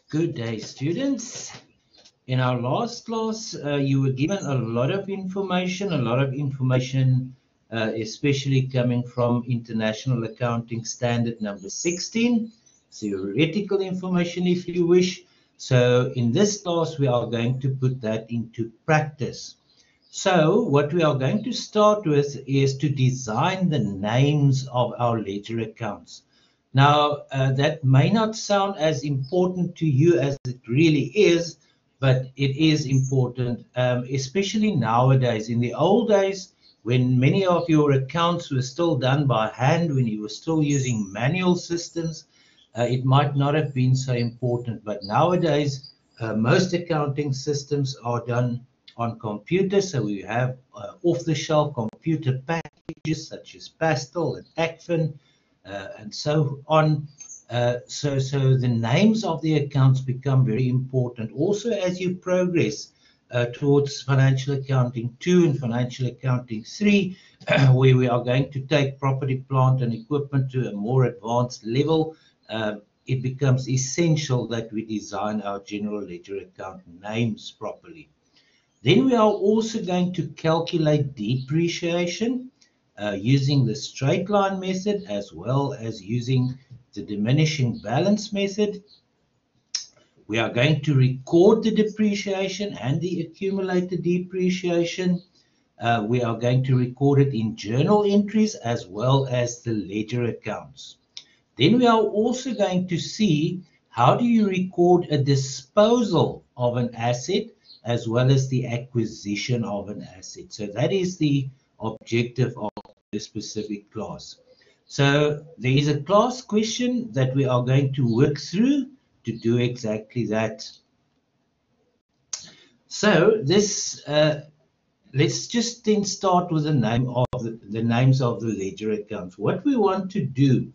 Good day, students. In our last class, you were given a lot of information, especially coming from International Accounting Standard number 16, theoretical information if you wish. So in this class, we are going to put that into practice. So what we are going to start with is to design the names of our ledger accounts. Now, that may not sound as important to you as it really is, but it is important, especially nowadays. In the old days, when many of your accounts were still done by hand, when you were still using manual systems, it might not have been so important. But nowadays, most accounting systems are done on computers. So we have off-the-shelf computer packages such as Pastel and Acfin, and so on. So the names of the accounts become very important. Also, as you progress towards Financial Accounting 2 and Financial Accounting 3, where we are going to take property, plant, and equipment to a more advanced level, it becomes essential that we design our general ledger account names properly. Then we are also going to calculate depreciation using the straight line method as well as using the diminishing balance method. We are going to record the depreciation and the accumulated depreciation. We are going to record it in journal entries as well as the ledger accounts. Then we are also going to see how do you record a disposal of an asset as well as the acquisition of an asset. So that is the objective of this specific class. So there is a class question that we are going to work through to do exactly that. So this, let's just then start with the names of the ledger accounts. What we want to do,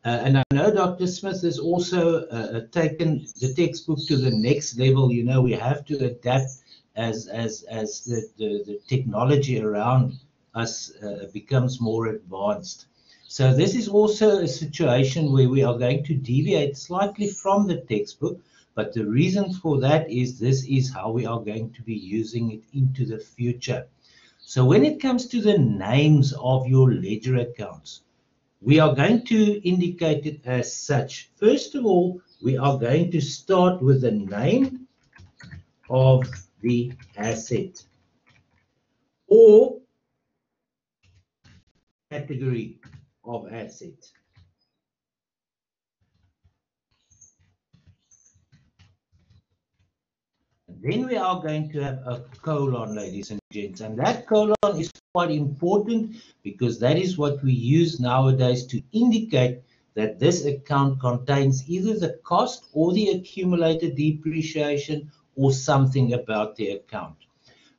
and I know Dr. Smith has also taken the textbook to the next level. You know, we have to adapt as the technology around us becomes more advanced. So this is also a situation where we are going to deviate slightly from the textbook, but the reason for that is this is how we are going to be using it into the future. So when it comes to the names of your ledger accounts, we are going to indicate it as such. First of all, we are going to start with the name of the asset or category of asset. Then we are going to have a colon, ladies and gents, and that colon is quite important because that is what we use nowadays to indicate that this account contains either the cost or the accumulated depreciation or something about the account.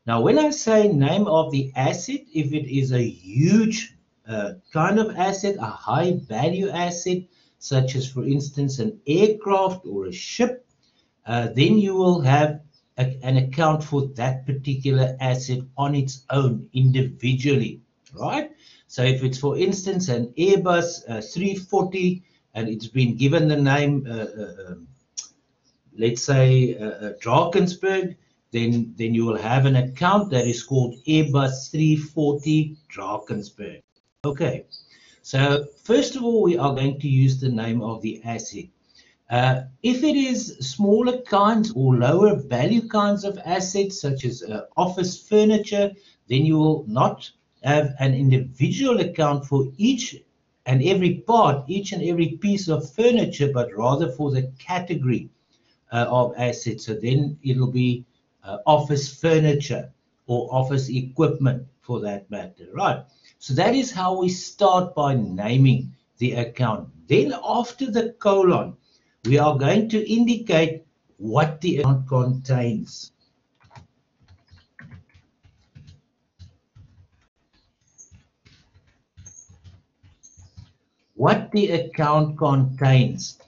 Now, when I say name of the asset, if it is a huge kind of asset, a high value asset, such as, for instance, an aircraft or a ship, then you will have an account for that particular asset on its own individually, right? So if it's, for instance, an Airbus 340 and it's been given the name, let's say, Drakensberg, then you will have an account that is called Airbus 340 Drakensberg. Okay, so first of all, we are going to use the name of the asset. If it is smaller kinds or lower value kinds of assets, such as office furniture, then you will not have an individual account for each and every part, each and every piece of furniture, but rather for the category of assets. So then it'll be office furniture or office equipment for that matter, right? So that is how we start by naming the account. Then after the colon, we are going to indicate what the account contains. What the account contains.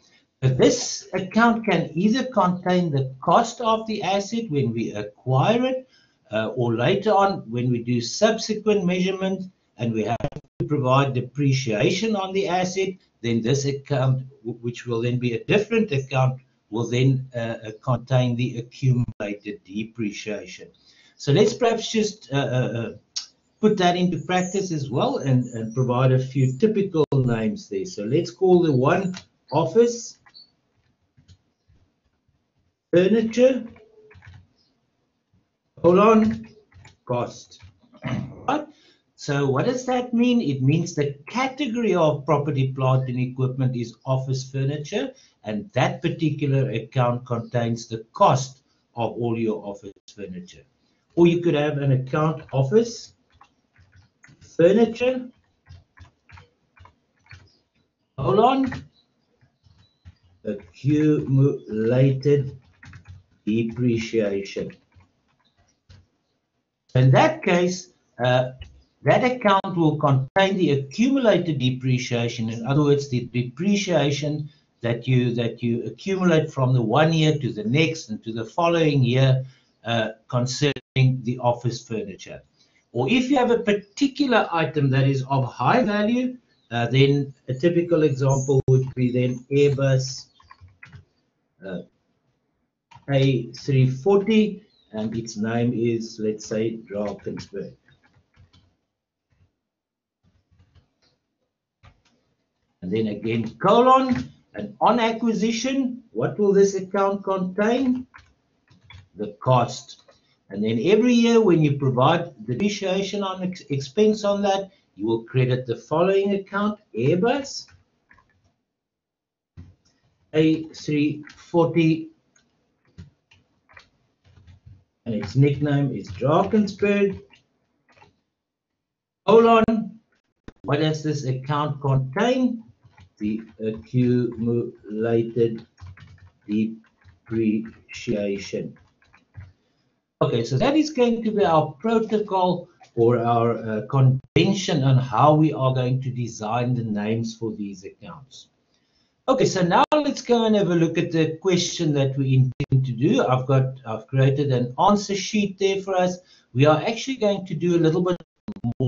This account can either contain the cost of the asset when we acquire it, or later on when we do subsequent measurement and we have to provide depreciation on the asset, then this account, which will then be a different account, will then contain the accumulated depreciation. So let's perhaps just put that into practice as well and provide a few typical names there. So let's call the one office furniture, cost. Right? So what does that mean? It means the category of property, plant and equipment is office furniture, and that particular account contains the cost of all your office furniture. Or you could have an account office furniture, accumulated depreciation. In that case, that account will contain the accumulated depreciation. In other words, the depreciation that you accumulate from the one year to the next and to the following year concerning the office furniture. Or if you have a particular item that is of high value, then a typical example would be then Airbus A340, and its name is, let's say, Drakensberg. And then again, colon, and on acquisition, what will this account contain? The cost. And then every year when you provide the depreciation on expense on that, you will credit the following account, Airbus A340, and its nickname is Drakensberg. Colon, what does this account contain? The accumulated depreciation. Okay, so that is going to be our protocol or our convention on how we are going to design the names for these accounts. Okay, so now let's go and have a look at the question that we intend to do. I've created an answer sheet there for us. We are actually going to do a little bit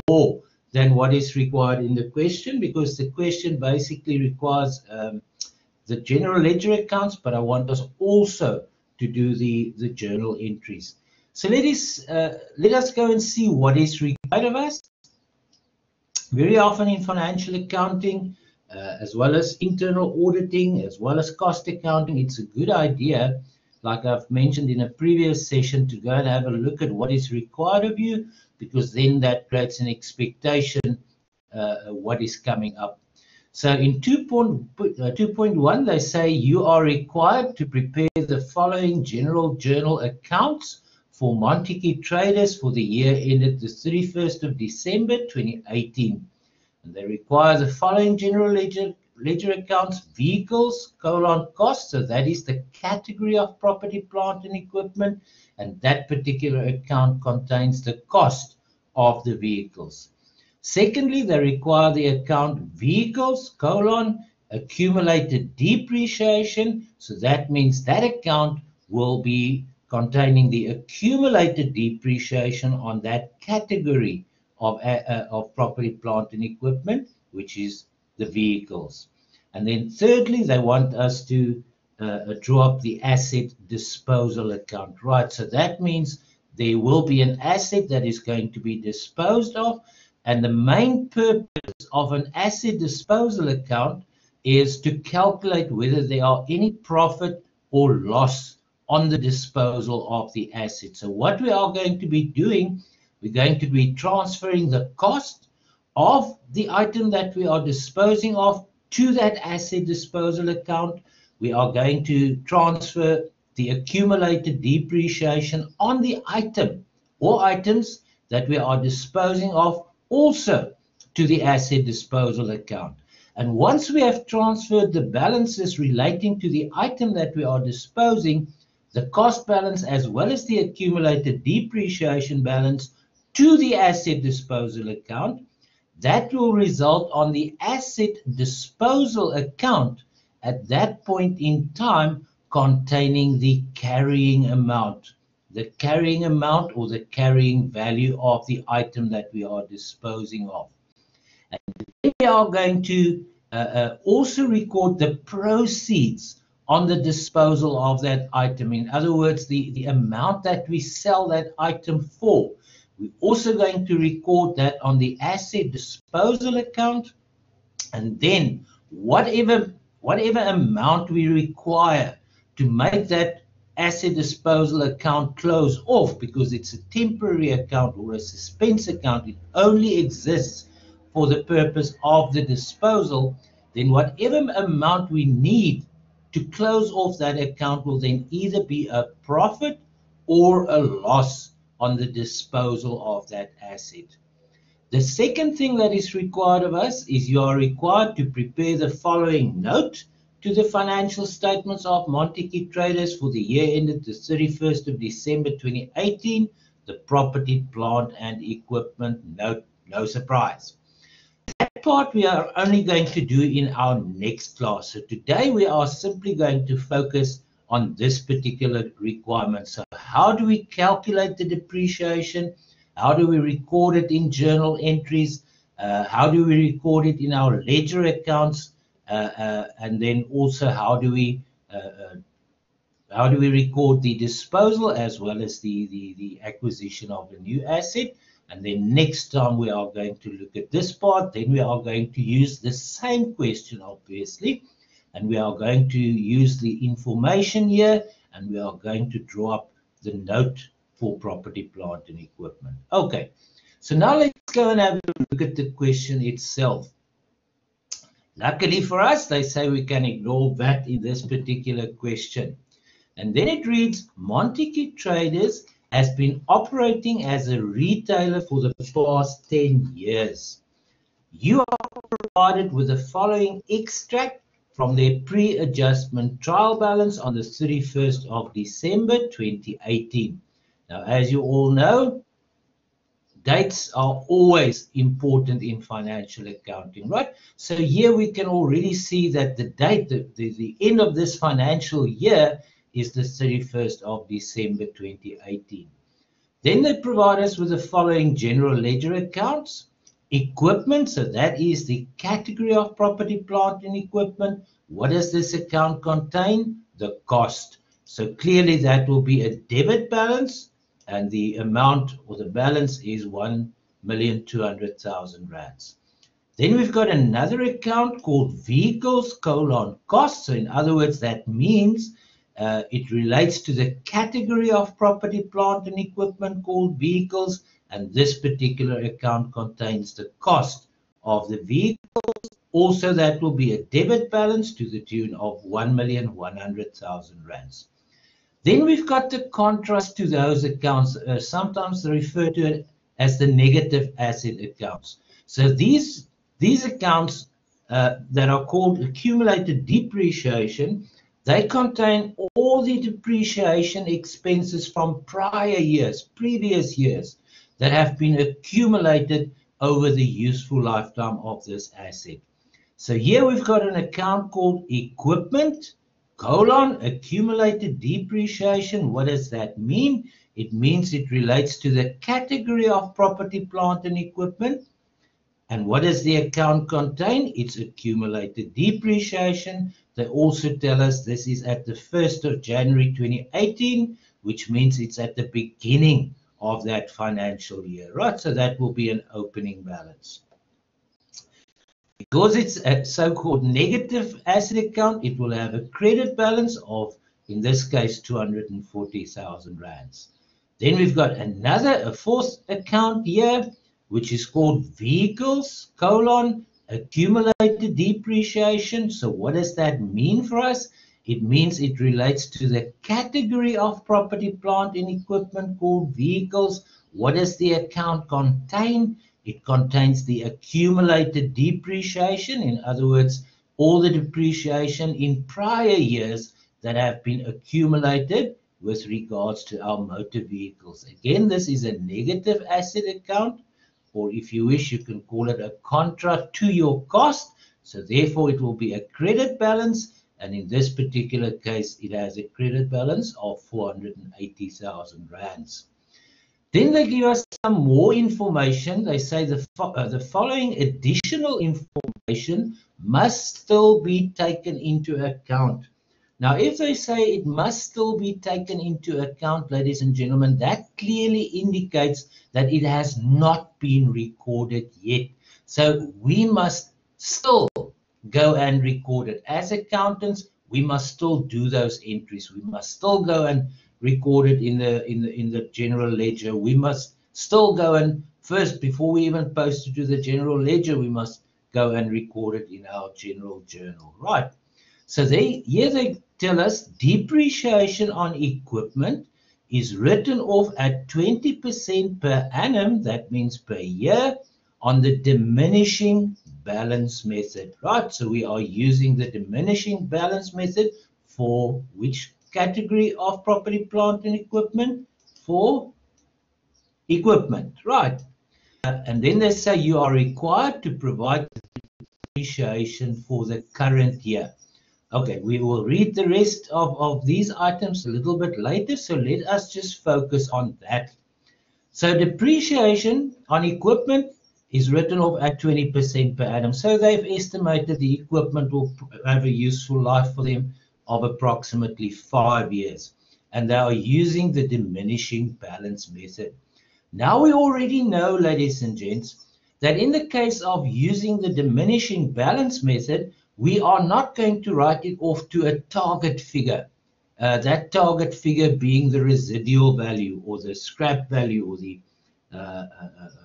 more than what is required in the question, because the question basically requires the general ledger accounts, but I want us also to do the journal entries. So let us go and see what is required of us. Very often in financial accounting, as well as internal auditing, as well as cost accounting, it's a good idea, like I've mentioned in a previous session, to go and have a look at what is required of you, because then that creates an expectation what is coming up. So in 2.1, they say you are required to prepare the following general journal accounts for Montague Traders for the year ended the 31st of December 2018. And they require the following general ledger accounts: vehicles, cost, so that is the category of property, plant and equipment, and that particular account contains the cost of the vehicles. Secondly, they require the account vehicles, accumulated depreciation, so that means that account will be containing the accumulated depreciation on that category of property, plant and equipment, which is the vehicles. And then thirdly, they want us to draw up the asset disposal account, right? So that means there will be an asset that is going to be disposed of, and the main purpose of an asset disposal account is to calculate whether there are any profit or loss on the disposal of the asset. So what we are going to be doing, we're going to be transferring the cost of the item that we are disposing of to that asset disposal account. We are going to transfer the accumulated depreciation on the item or items that we are disposing of also to the asset disposal account. And once we have transferred the balances relating to the item that we are disposing, the cost balance as well as the accumulated depreciation balance to the asset disposal account, that will result on the asset disposal account at that point in time containing the carrying amount or the carrying value of the item that we are disposing of. And we are going to also record the proceeds on the disposal of that item. In other words, the amount that we sell that item for. We're also going to record that on the asset disposal account, and then whatever amount we require to make that asset disposal account close off, because it's a temporary account or a suspense account, it only exists for the purpose of the disposal, then whatever amount we need to close off that account will then either be a profit or a loss on the disposal of that asset. The second thing that is required of us is you are required to prepare the following note to the financial statements of Montekey Traders for the year ended the 31st of December 2018, the property, plant and equipment note, no surprise. That part we are only going to do in our next class. So today we are simply going to focus on this particular requirement. So how do we calculate the depreciation? How do we record it in journal entries? How do we record it in our ledger accounts? And then also how do we record the disposal as well as the acquisition of a new asset? And then next time we are going to look at this part. Then we are going to use the same question, obviously, and we are going to use the information here, and we are going to draw up the note for property, plant and equipment. Okay, so now let's go and have a look at the question itself. Luckily for us, they say we can ignore that in this particular question. And then it reads, Montekey Traders has been operating as a retailer for the past 10 years. You are provided with the following extract from their pre-adjustment trial balance on the 31st of December 2018. Now, as you all know, dates are always important in financial accounting, right? So here we can already see that the date, the end of this financial year is the 31st of December 2018. Then they provide us with the following general ledger accounts. Equipment, so that is the category of property, plant and equipment. What does this account contain? The cost. So clearly that will be a debit balance, and the amount or the balance is 1,200,000 rands. Then we've got another account called vehicles, cost. So in other words, that means it relates to the category of property, plant and equipment called vehicles, and this particular account contains the cost of the vehicles. Also, that will be a debit balance to the tune of 1,100,000 rands. Then we've got the contrast to those accounts. Sometimes they refer to it as the negative asset accounts. So these accounts that are called accumulated depreciation, they contain all the depreciation expenses from prior years, previous years, that have been accumulated over the useful lifetime of this asset. So here we've got an account called equipment, accumulated depreciation. What does that mean? It means it relates to the category of property, plant and equipment. And what does the account contain? It's accumulated depreciation. They also tell us this is at the 1st of January 2018, which means it's at the beginning of that financial year, right? So that will be an opening balance. Because it's a so-called negative asset account, it will have a credit balance of, in this case, 240,000 rands. Then we've got a fourth account here, which is called vehicles, accumulated depreciation. So what does that mean for us? It means it relates to the category of property, plant and equipment called vehicles. What does the account contain? It contains the accumulated depreciation. In other words, all the depreciation in prior years that have been accumulated with regards to our motor vehicles. Again, this is a negative asset account, or if you wish, you can call it a contra to your cost. So therefore, it will be a credit balance. And in this particular case, it has a credit balance of 480,000 rands. Then they give us some more information. They say the following additional information must still be taken into account Now, if they say it must still be taken into account, ladies and gentlemen, that clearly indicates that it has not been recorded yet. So we must still go and record it. As accountants, we must still do those entries. We must still go and record it in the general ledger. We must still go and first, before we even post it to the general ledger, we must go and record it in our general journal, right? So here they tell us depreciation on equipment is written off at 20% per annum, that means per year, on the diminishing balance method, right? So we are using the diminishing balance method for which category of property, plant and equipment? For equipment, right? And then they say you are required to provide depreciation for the current year. Okay, we will read the rest of these items a little bit later, so let us just focus on that. So depreciation on equipment is written off at 20% per annum. So they've estimated the equipment will have a useful life for them of approximately 5 years. And they are using the diminishing balance method. Now we already know, ladies and gents, that in the case of using the diminishing balance method, we are not going to write it off to a target figure. That target figure being the residual value or the scrap value or the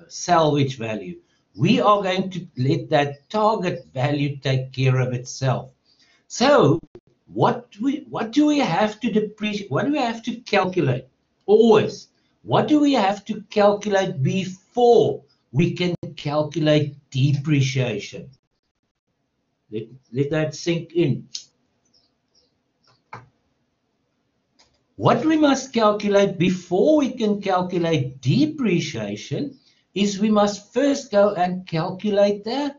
salvage value. We are going to let that target value take care of itself. So what do we have to depreciate? What do we have to calculate? Always. What do we have to calculate before we can calculate depreciation? Let that sink in. What we must calculate before we can calculate depreciation is we must first go and calculate the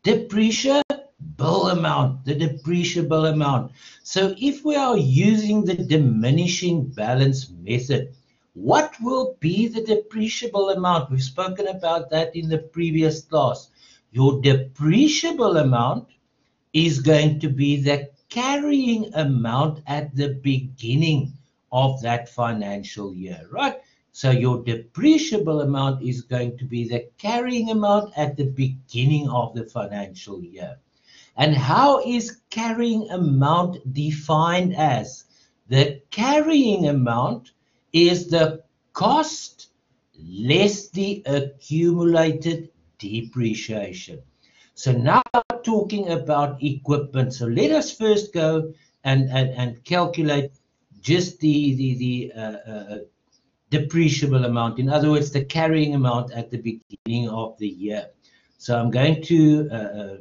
depreciable amount, the depreciable amount. So if we are using the diminishing balance method, what will be the depreciable amount? We've spoken about that in the previous class. Your depreciable amount is going to be the carrying amount at the beginning of that financial year, right? So your depreciable amount is going to be the carrying amount at the beginning of the financial year. And how is carrying amount defined as? The carrying amount is the cost less the accumulated depreciation. So now we're talking about equipment. So let us first go and calculate just the depreciable amount. In other words, the carrying amount at the beginning of the year. So I'm going to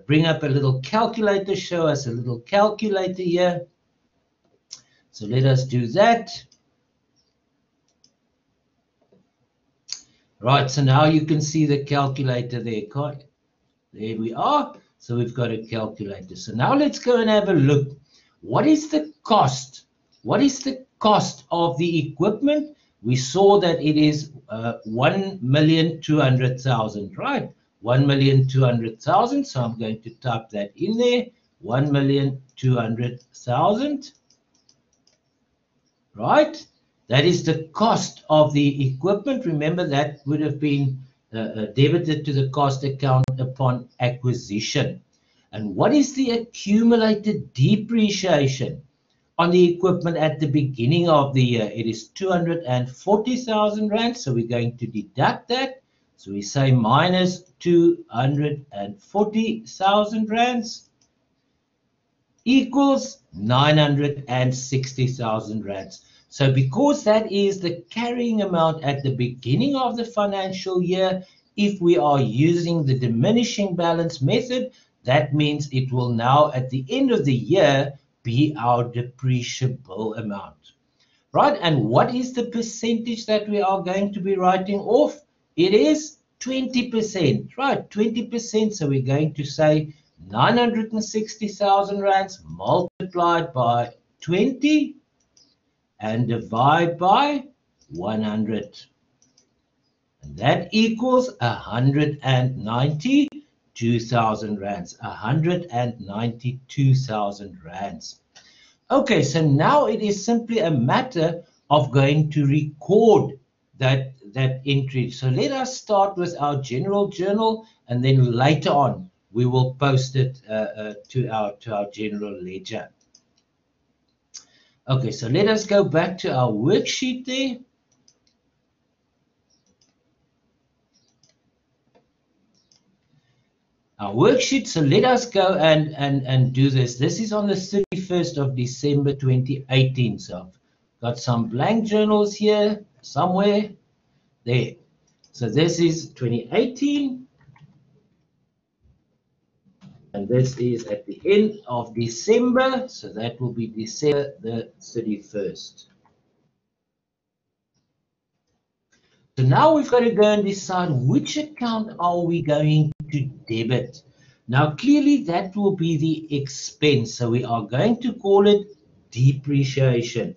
bring up a little calculator, show us a little calculator here. So let us do that. Right, so now you can see the calculator there. There we are. So we've got a calculator. So now let's go and have a look. What is the cost? What is the cost of the equipment? We saw that it is 1,200,000, right? 1,200,000. So I'm going to type that in there. 1,200,000. Right? That is the cost of the equipment. Remember, that would have been debited to the cost account upon acquisition. And what is the accumulated depreciation on the equipment at the beginning of the year? It is 240,000 rand. So we're going to deduct that. So we say minus 240,000 rands equals 960,000 rands. So because that is the carrying amount at the beginning of the financial year, if we are using the diminishing balance method, that means it will now at the end of the year be our depreciable amount. Right? And what is the percentage that we are going to be writing off? It is 20%, right? 20%. So we're going to say 960,000 rands multiplied by 20 and divide by 100. And that equals 190 192,000 rands. 192,000 rands. Okay, so now it is simply a matter of going to record that entry. So let us start with our general journal, and then later on we will post it to our general ledger. Okay, so let us go back to our worksheet there. Our worksheet, so let us go and do this. This is on the 31st of December 2018. So I've got some blank journals here somewhere. There. So this is 2018. And this is at the end of December. So that will be December the 31st. So now we've got to go and decide which account are we going to debit. Now clearly that will be the expense. So we are going to call it depreciation.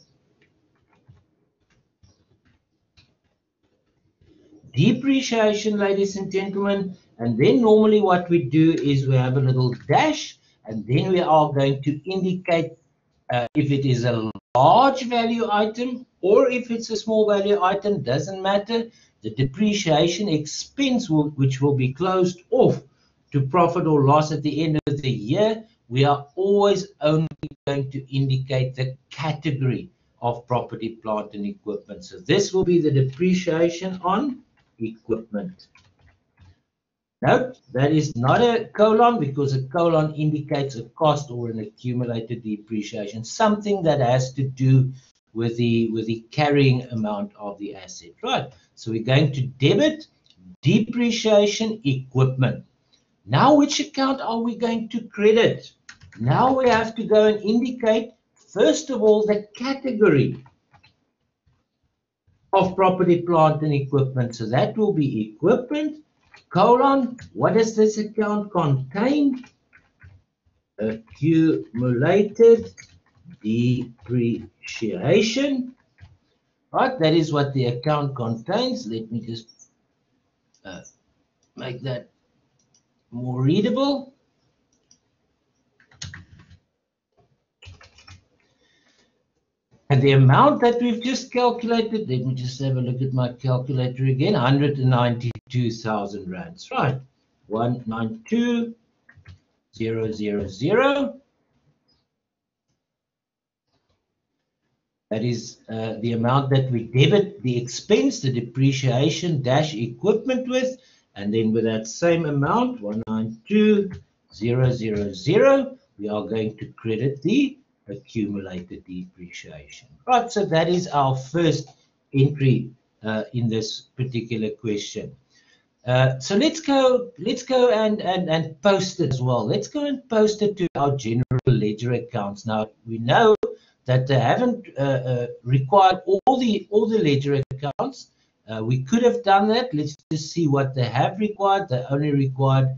Depreciation, ladies and gentlemen. And then normally what we do is we have a little dash, and then we are going to indicate if it is a large value item or if it's a small value item, doesn't matter. The depreciation expense which will be closed off to profit or loss at the end of the year, we are always only going to indicate the category of property, plant and equipment. So this will be the depreciation on equipment. Note, that is not a colon, because a colon indicates a cost or an accumulated depreciation, something that has to do with the carrying amount of the asset, right? So we're going to debit depreciation equipment. Now, which account are we going to credit? Now we have to go and indicate, first of all, the category of property, plant and equipment. So that will be equipment. Colon, what does this account contain? Accumulated depreciation. Right, that is what the account contains. Let me just make that more readable. And the amount that we've just calculated, let me just have a look at my calculator again, 192,000 rands, right? 192,000. That is the amount that we debit the expense, the depreciation dash equipment with, and then with that same amount, 192,000, we are going to credit the accumulated depreciation. Right, so that is our first entry in this particular question. So let's go and post it as well. Let's go and post it to our general ledger accounts. Now we know that they haven't required all the ledger accounts. We could have done that. Let's just see what they have required. They only required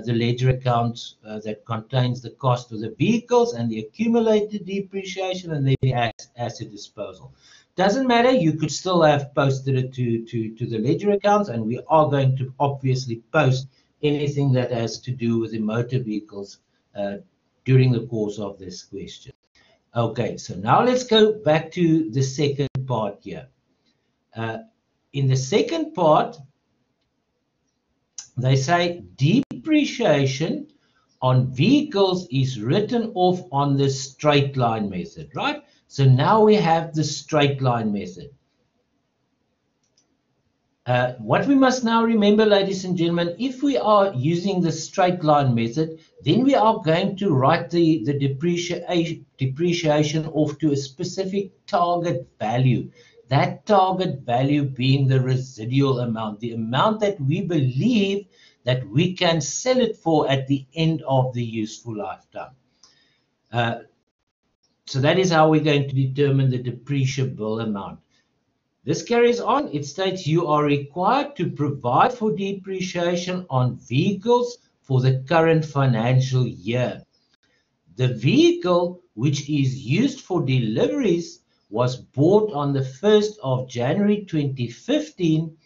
the ledger accounts that contains the cost of the vehicles and the accumulated depreciation and the asset disposal. Doesn't matter, you could still have posted it to the ledger accounts, and we are going to obviously post anything that has to do with the motor vehicles during the course of this question. Okay, so now let's go back to the second part here. In the second part, they say depreciation on vehicles is written off on the straight line method, right? So now we have the straight line method. What we must now remember, ladies and gentlemen, if we are using the straight line method, then we are going to write the depreciation off to a specific target value. That target value being the residual amount, the amount that we believe that we can sell it for at the end of the useful lifetime. So that is how we're going to determine the depreciable amount. This carries on. It states you are required to provide for depreciation on vehicles for the current financial year. The vehicle which is used for deliveries was bought on the 1st of January 2015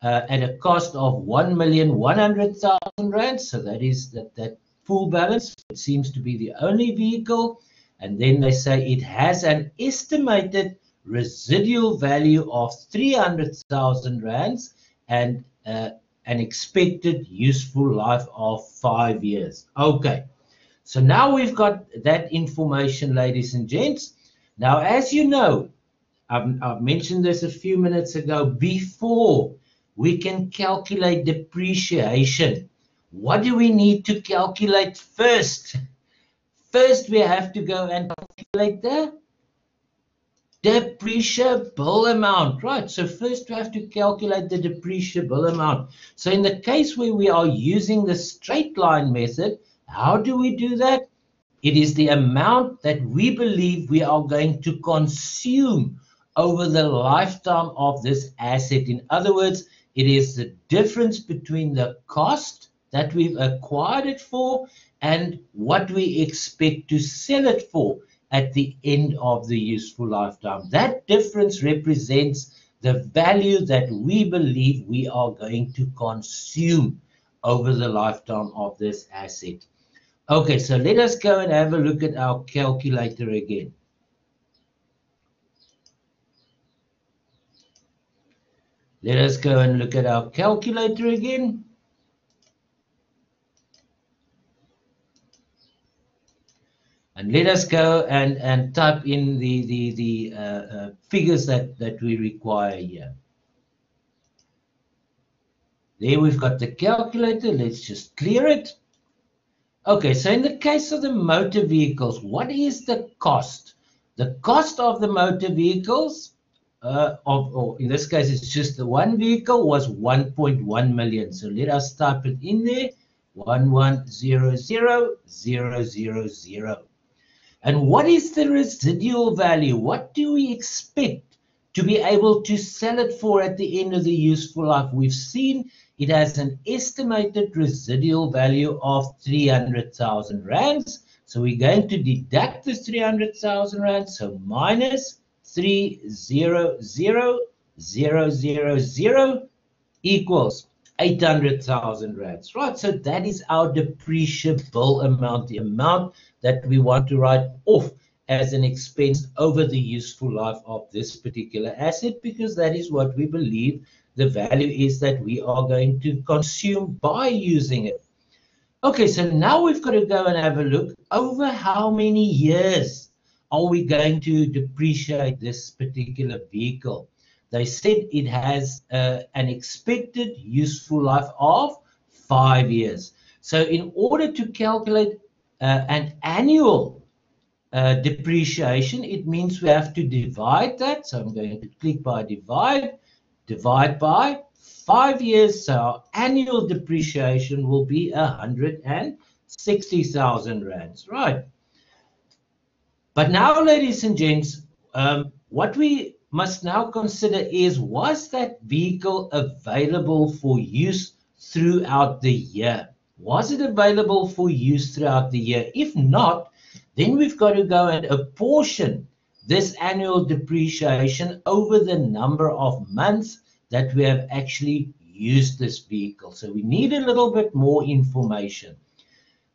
at a cost of 1,100,000 rand. So that is that full balance. It seems to be the only vehicle. And then they say it has an estimated residual value of 300,000 rands and an expected useful life of 5 years. Okay, so now we've got that information, ladies and gents. Now, as you know, I've mentioned this a few minutes ago, before we can calculate depreciation, what do we need to calculate first? First, we have to go and calculate the depreciable amount, right? So first we have to calculate the depreciable amount. So in the case where we are using the straight line method, how do we do that? It is the amount that we believe we are going to consume over the lifetime of this asset. In other words, it is the difference between the cost that we've acquired it for and what we expect to sell it for at the end of the useful lifetime. That difference represents the value that we believe we are going to consume over the lifetime of this asset. Okay, so let us go and have a look at our calculator again. Let us go and look at our calculator again. And let us go and type in the figures that we require here. There we've got the calculator. Let's just clear it. Okay, so in the case of the motor vehicles, what is the cost? The cost of the motor vehicles, or in this case, it's just the one vehicle, was 1.1 million. So let us type it in there, 1100,000. And what is the residual value? What do we expect to be able to sell it for at the end of the useful life? We've seen it has an estimated residual value of 300,000 rands. So we're going to deduct this 300,000 rands. So minus 300,000 equals 800,000 rands, right? So that is our depreciable amount, the amount that we want to write off as an expense over the useful life of this particular asset, because that is what we believe the value is that we are going to consume by using it. Okay, so now we've got to go and have a look over how many years are we going to depreciate this particular vehicle. They said it has an expected useful life of 5 years. So in order to calculate an annual depreciation, it means we have to divide that. So I'm going to click by divide by 5 years. So our annual depreciation will be 160,000 rands, right? But now, ladies and gents, what we must now consider is, was that vehicle available for use throughout the year? Was it available for use throughout the year? If not, then we've got to go and apportion this annual depreciation over the number of months that we have actually used this vehicle. So we need a little bit more information.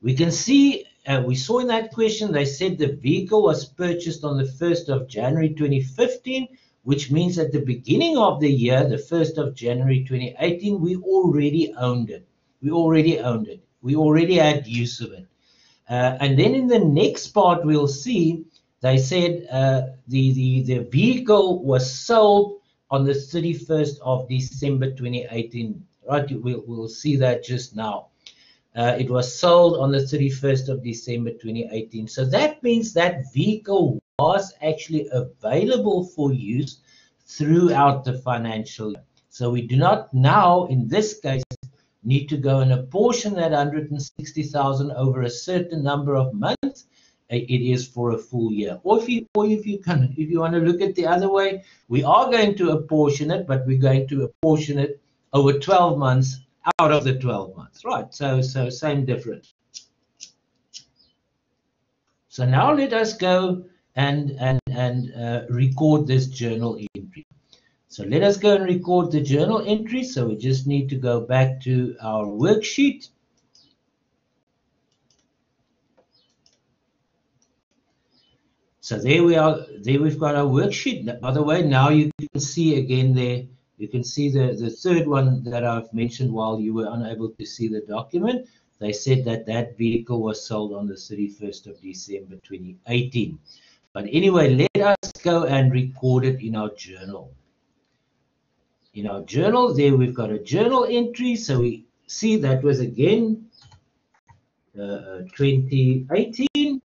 We can see, we saw in that question, they said the vehicle was purchased on the 1st of January 2015, which means at the beginning of the year, the 1st of January 2018, we already owned it. We already had use of it. And then in the next part, we'll see, they said the vehicle was sold on the 31st of December 2018. Right, we'll see that just now. It was sold on the 31st of December 2018. So that means that vehicle was actually available for use throughout the financial year. So we do not now, in this case, need to go and apportion that 160,000 over a certain number of months. It is for a full year. Or if you want to look at the other way, we are going to apportion it, but we're going to apportion it over 12 months out of the 12 months, right? So same difference. So now let us go and record this journal entry. So let us go and record the journal entry. So we just need to go back to our worksheet. So there we are. There we've got our worksheet. By the way, now you can see again there. You can see the third one that I've mentioned while you were unable to see the document. They said that that vehicle was sold on the 31st of December 2018. But anyway, let us go and record it in our journal. In our journal, there we've got a journal entry. So we see that was again 2018.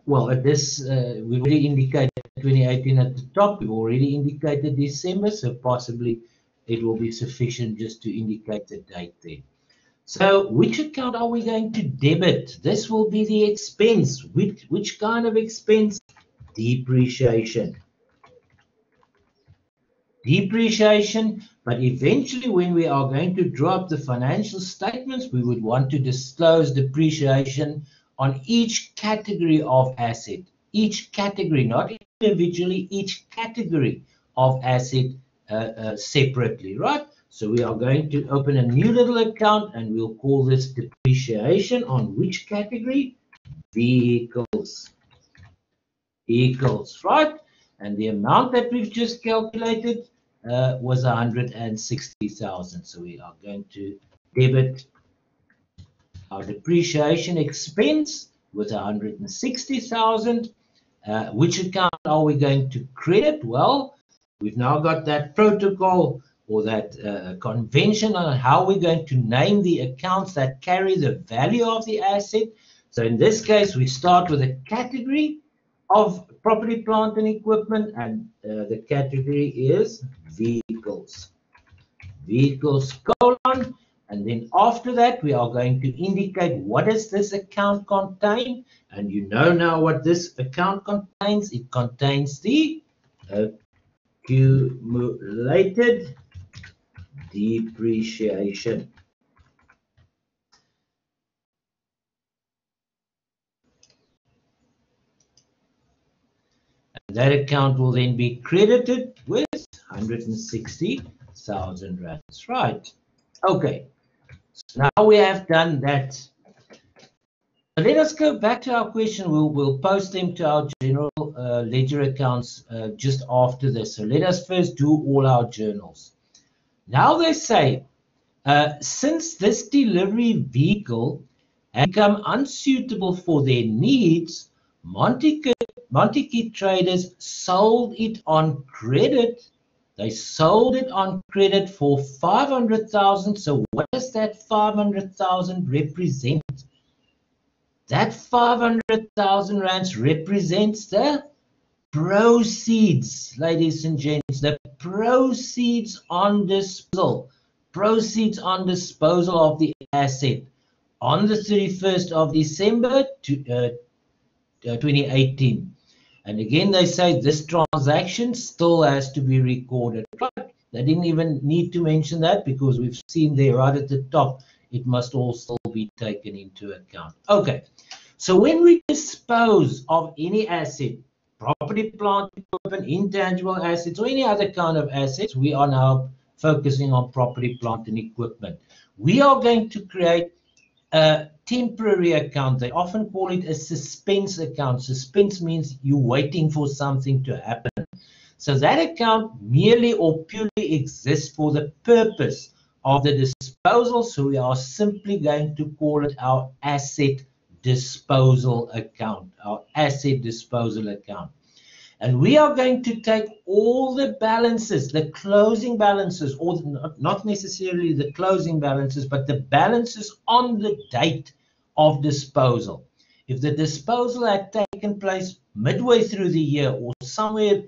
Well, at this, we've already indicated 2018 at the top. We've already indicated December, so possibly it will be sufficient just to indicate the date there. So which account are we going to debit? This will be the expense. Which kind of expense? Depreciation. Depreciation, but eventually when we are going to draw up the financial statements, we would want to disclose depreciation on each category of asset. Each category, not individually, each category of asset separately, right? So we are going to open a new little account and we'll call this depreciation on which category? Vehicles. Vehicles, right? And the amount that we've just calculated was 160,000. So we are going to debit our depreciation expense with 160,000. Which account are we going to credit? Well, we've now got that protocol or that convention on how we're going to name the accounts that carry the value of the asset. So in this case, we start with a category of property, plant, and equipment, and the category is vehicles. Vehicles, colon, and then after that, we are going to indicate what does this account contain, and you know now what this account contains. It contains the accumulated depreciation. That account will then be credited with 160,000 rands, right? Okay, so now we have done that. So let us go back to our question. We'll post them to our general ledger accounts just after this. So let us first do all our journals. Now they say, since this delivery vehicle has become unsuitable for their needs, Montekey traders sold it on credit. They sold it on credit for 500,000. So what does that 500,000 represent? That 500,000 rands represents the proceeds, ladies and gents, the proceeds on disposal. Proceeds on disposal of the asset on the 31st of December 2018. And again, they say this transaction still has to be recorded. Right? They didn't even need to mention that because we've seen there right at the top, it must all still be taken into account. Okay, so when we dispose of any asset, property, plant, equipment, intangible assets, or any other kind of assets, we are now focusing on property, plant, and equipment. We are going to create a temporary account. They often call it a suspense account. Suspense means you're waiting for something to happen. So that account merely or purely exists for the purpose of the disposal. So we are simply going to call it our asset disposal account, our asset disposal account. And we are going to take all the balances, the closing balances, or not necessarily the closing balances, but the balances on the date of disposal. If the disposal had taken place midway through the year or somewhere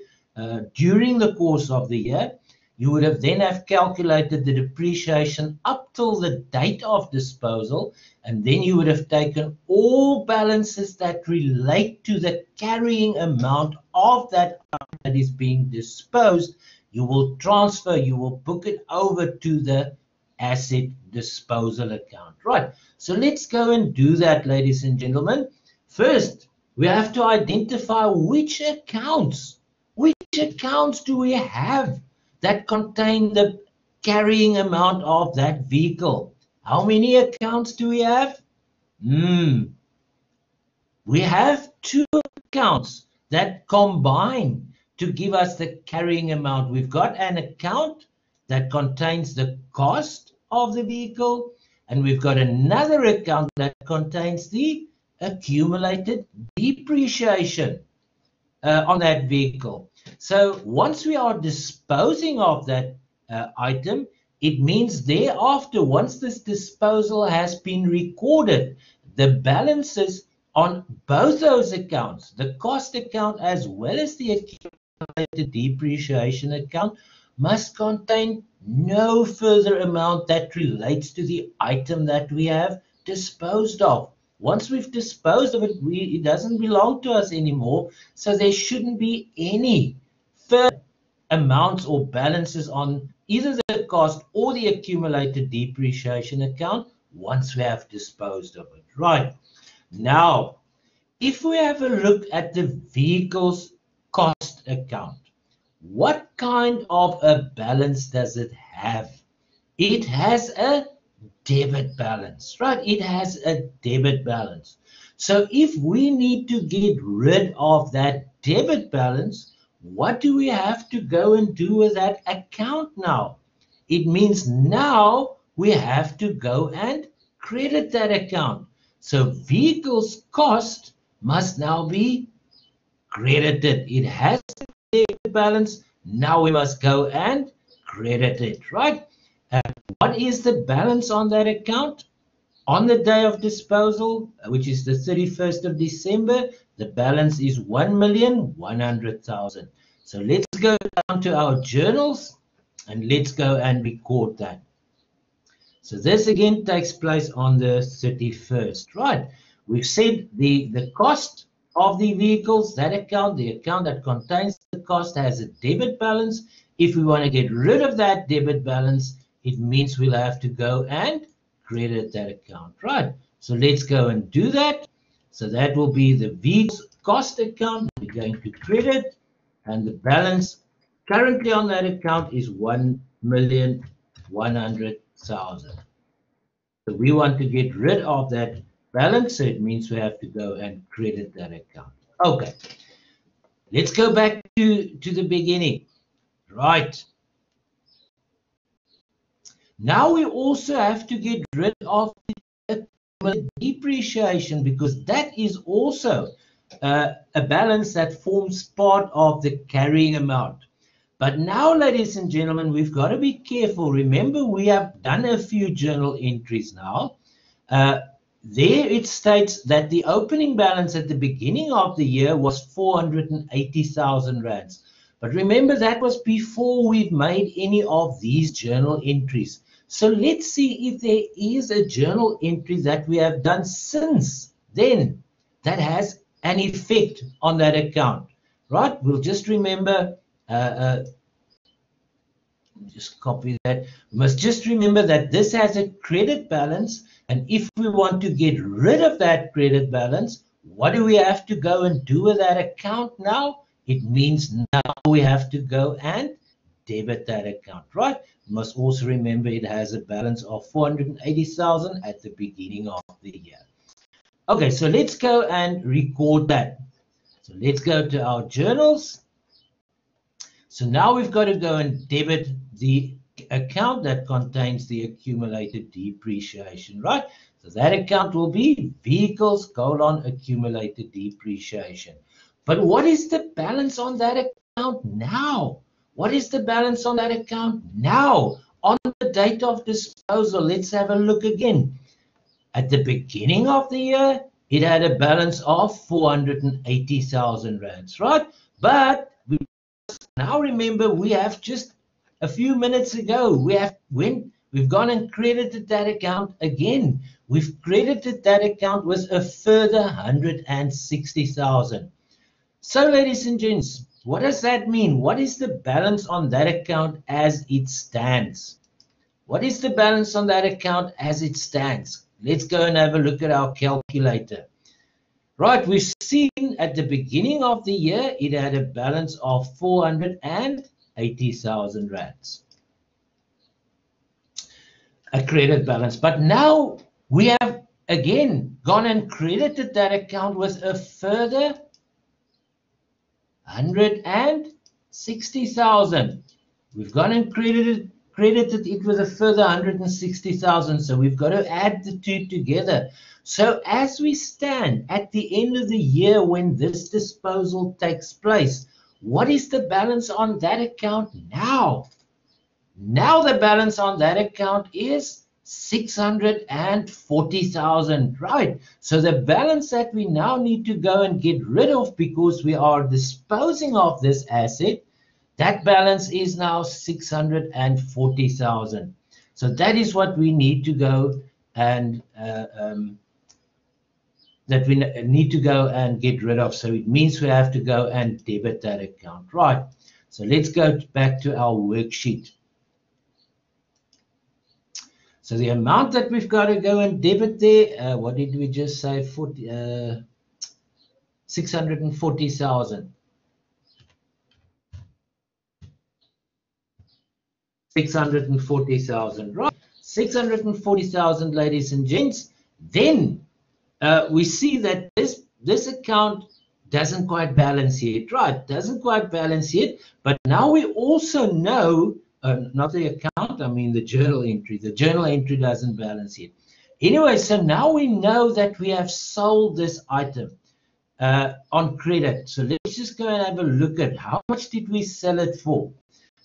during the course of the year, you would have then have calculated the depreciation up till the date of disposal, and then you would have taken all balances that relate to the carrying amount of that that is being disposed. You will transfer, you will book it over to the asset disposal account. Right, so let's go and do that, ladies and gentlemen. First, we have to identify which accounts accounts do we have that contain the carrying amount of that vehicle? How many accounts do we have? We have two accounts that combine to give us the carrying amount. We've got an account that contains the cost of the vehicle, and we've got another account that contains the accumulated depreciation on that vehicle. So once we are disposing of that item, it means thereafter, once this disposal has been recorded, the balances on both those accounts, the cost account as well as the accumulated depreciation account, must contain no further amount that relates to the item that we have disposed of. Once we've disposed of it, it doesn't belong to us anymore, so there shouldn't be any further amounts or balances on either the cost or the accumulated depreciation account once we have disposed of it. Right. Now, if we have a look at the vehicle's cost account, what kind of a balance does it have? It has a debit balance, right? It has a debit balance. So if we need to get rid of that debit balance, what do we have to go and do with that account now? It means now we have to go and credit that account. So vehicles cost must now be credited. It has a debit balance. Now we must go and credit it, right? What is the balance on that account? On the day of disposal, which is the 31st of December, the balance is 1,100,000. So let's go down to our journals and let's go and record that. So this again takes place on the 31st, right? We've said the cost of the vehicles, that account, the account that contains the cost has a debit balance. If we want to get rid of that debit balance, it means we'll have to go and credit that account, right? So let's go and do that. So that will be the vehicles cost account. We're going to credit, and the balance currently on that account is 1,100,000. So we want to get rid of that balance, so it means we have to go and credit that account. Okay, let's go back to the beginning. Right. Now we also have to get rid of the depreciation, because that is also a balance that forms part of the carrying amount. But now, ladies and gentlemen, we've got to be careful. Remember, we have done a few journal entries now. There it states that the opening balance at the beginning of the year was 480,000 rands. But remember, that was before we've made any of these journal entries. So let's see if there is a journal entry that we have done since then that has an effect on that account, right? We'll just remember, just copy that. We must just remember that this has a credit balance, and if we want to get rid of that credit balance, what do we have to go and do with that account now? It means now we have to go and debit that account, right? You must also remember it has a balance of 480,000 at the beginning of the year. Okay, so let's go and record that. So let's go to our journals. So now we've got to go and debit the account that contains the accumulated depreciation, right? So that account will be vehicles : accumulated depreciation. But what is the balance on that account now? What is the balance on that account now? On the date of disposal, let's have a look again. At the beginning of the year, it had a balance of 480,000 rands, right? But now remember, we have just a few minutes ago, we've gone and credited that account again. We've credited that account with a further 160,000. So, ladies and gents, what does that mean? What is the balance on that account as it stands? What is the balance on that account as it stands? Let's go and have a look at our calculator. Right, we've seen at the beginning of the year, it had a balance of 480,000 rands. A credit balance. But now we have again gone and credited that account with a further 160,000. We've gone and credited it with a further 160,000. So we've got to add the two together. So as we stand at the end of the year when this disposal takes place, what is the balance on that account now? Now the balance on that account is 640,000, right? So the balance that we now need to go and get rid of because we are disposing of this asset, that balance is now 640,000. So that is what we need to go and get rid of. So it means we have to go and debit that account, right? So let's go back to our worksheet. So the amount that we've got to go and debit there, what did we just say? 640,000. 640,000, right? 640,000, ladies and gents. Then we see that this account doesn't quite balance yet, right? Doesn't quite balance yet. But now we also know, not the account, I mean the journal entry. The journal entry doesn't balance yet. Anyway, so now we know that we have sold this item on credit. So let's just go and have a look at how much did we sell it for.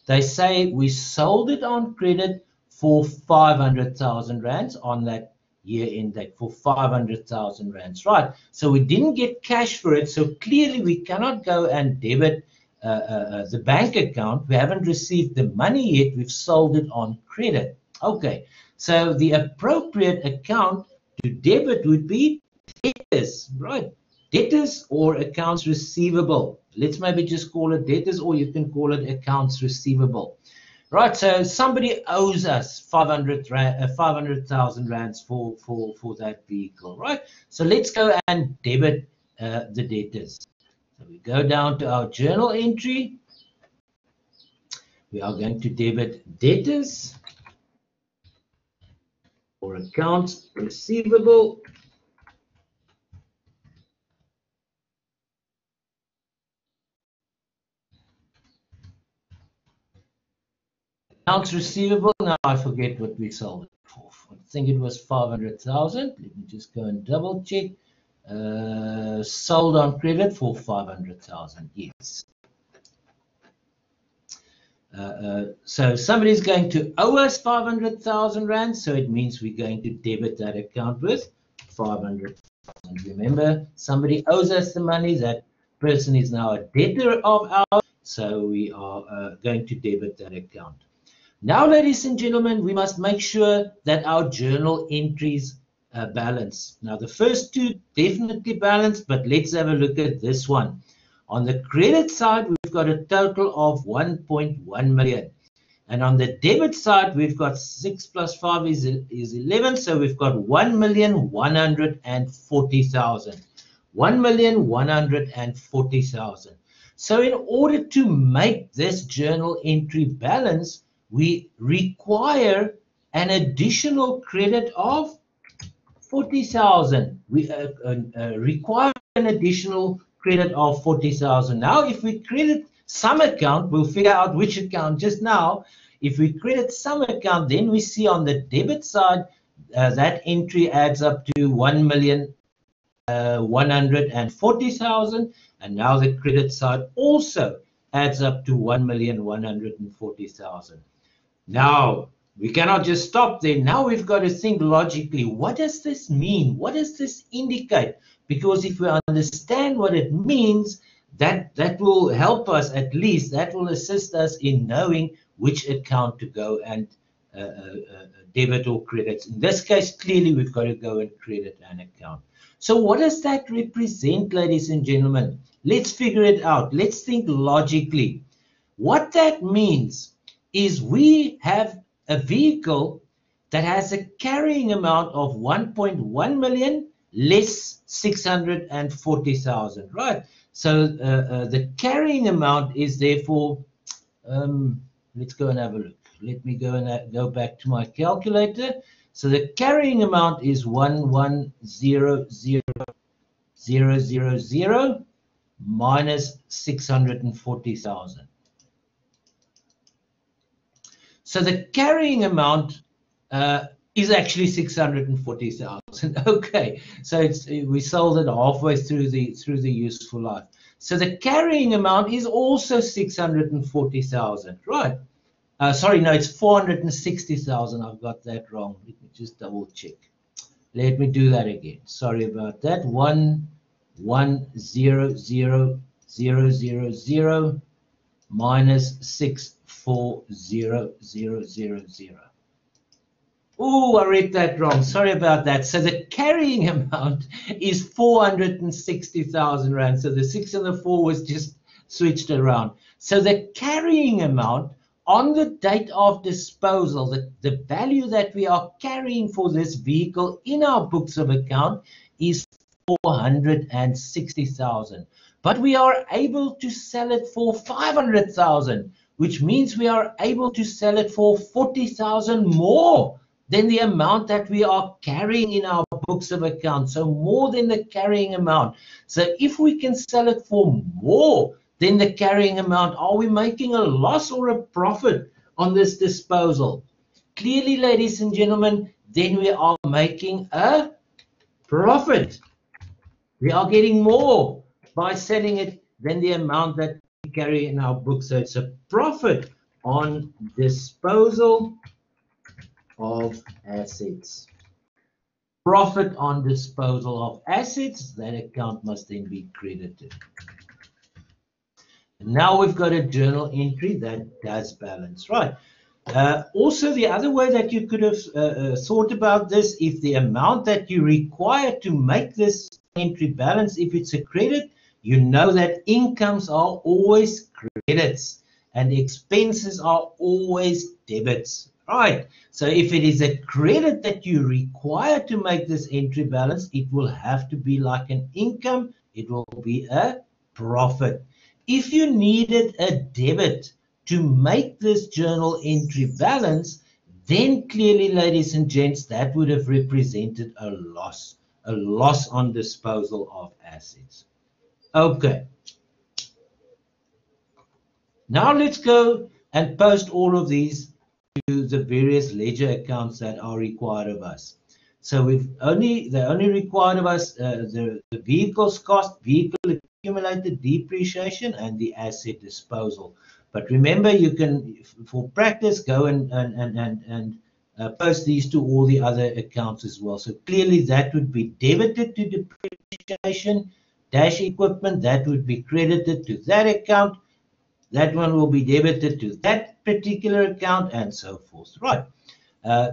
They say we sold it on credit for 500,000 rands on that year-end date, for 500,000 rands, right? So we didn't get cash for it. So clearly we cannot go and debit the bank account. We haven't received the money yet. We've sold it on credit. Okay, so the appropriate account to debit would be debtors, right? Debtors or accounts receivable. Let's maybe just call it debtors, or you can call it accounts receivable. Right, so somebody owes us 500,000 rands for that vehicle, right? So let's go and debit the debtors. So we go down to our journal entry. We are going to debit debtors or accounts receivable. Accounts receivable, now I forget what we sold it for. I think it was 500,000. Let me just go and double check. Sold on credit for 500,000, yes. So somebody's going to owe us 500,000 rand, so it means we're going to debit that account with 500,000. Remember, somebody owes us the money. That person is now a debtor of ours, so we are going to debit that account. Now, ladies and gentlemen, we must make sure that our journal entries balance. Now, the first two definitely balance, but let's have a look at this one. On the credit side, we've got a total of 1.1 million. And on the debit side, we've got 6 plus 5 is 11. So we've got 1,140,000. 1,140,000. So in order to make this journal entry balance, we require an additional credit of 40,000. We require an additional credit of 40,000. Now, if we credit some account, we'll figure out which account just now. If we credit some account, then we see on the debit side, that entry adds up to 1,140,000. And now the credit side also adds up to 1,140,000. Now, we cannot just stop there. Now we've got to think logically. What does this mean? What does this indicate? Because if we understand what it means, that will help us, at least that will assist us in knowing which account to go and debit or credit. In this case, clearly we've got to go and credit an account. So what does that represent, ladies and gentlemen? Let's figure it out. Let's think logically. What that means is we have a vehicle that has a carrying amount of 1.1 million. less 640,000, right? So the carrying amount is therefore, let's go and have a look. Let me go and go back to my calculator. So the carrying amount is 1100,000 minus 640,000. So the carrying amount is actually 640,000. Okay, so we sold it halfway through the useful life. So the carrying amount is also 640,000, right? Sorry, no, it's 460,000. I've got that wrong. Let me just double check. Let me do that again. Sorry about that. 1100,000 minus 640,000. Oh, I read that wrong. Sorry about that. So the carrying amount is 460,000 rand. So the 6 and the 4 was just switched around. So the carrying amount on the date of disposal, the value that we are carrying for this vehicle in our books of account is 460,000. But we are able to sell it for 500,000, which means we are able to sell it for 40,000 more than the amount that we are carrying in our books of account. So more than the carrying amount. So if we can sell it for more than the carrying amount, are we making a loss or a profit on this disposal? Clearly, ladies and gentlemen, then we are making a profit. We are getting more by selling it than the amount that we carry in our books. So it's a profit on disposal of assets. Profit on disposal of assets, that account must then be credited. Now we've got a journal entry that does balance, right? Also, the other way that you could have thought about this, if the amount that you require to make this entry balance, if it's a credit, you know that incomes are always credits and expenses are always debits, right? So if it is a credit that you require to make this entry balance, it will have to be like an income. It will be a profit. If you needed a debit to make this journal entry balance, then clearly, ladies and gents, that would have represented a loss on disposal of assets. Okay. Now let's go and post all of these to the various ledger accounts that are required of us. So they only required of us the vehicle's cost, vehicle accumulated depreciation, and the asset disposal. But remember, you can, for practice, go and post these to all the other accounts as well. So clearly that would be debited to depreciation, dash equipment, that would be credited to that account. That one will be debited to that particular account, and so forth, right?